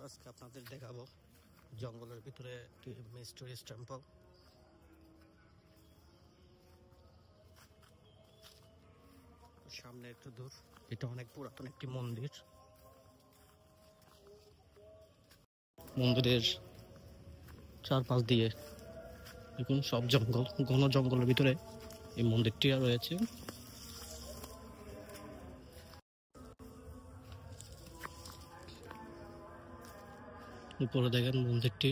আজকে আপনাদের দেখাবো জঙ্গলের ভিতরে একটি মিস্টিরিয়াস টেম্পল। সামনে একটু দূর, এটা অনেক পুরাতন একটি মন্দির। মন্দিরের চারপাশ দিয়ে দেখুন সব জঙ্গল, ঘন জঙ্গলের ভিতরে এই মন্দিরটি রয়েছে। উপরে দেখেন মন্দিরটি,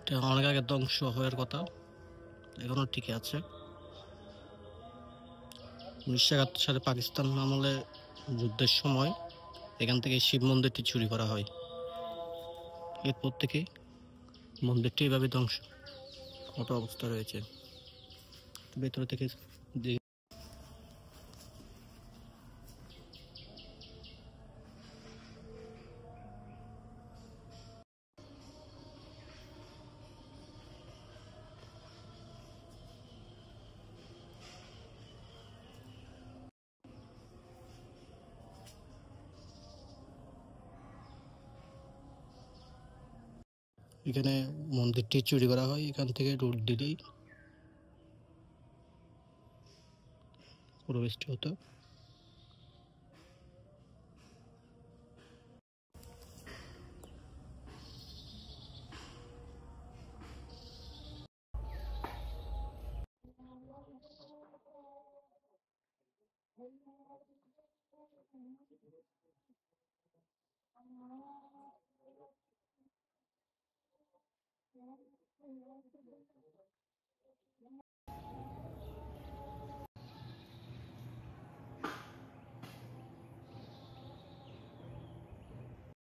এটা অনেক আগে ধ্বংস হওয়ার কথা, এখনো টিকে আছে। 1971 সালে পাকিস্তান আমলে যুদ্ধের সময় এখান থেকে শিব মন্দিরটি চুরি করা হয়। এরপর থেকে মন্দিরটি এভাবে ধ্বংস মতো অবস্থা রয়েছে। ভেতর থেকে এখানে মন্দিরটি চুরি করা হয়, এখান থেকে রোড দিলেই প্রবেশটি হতো।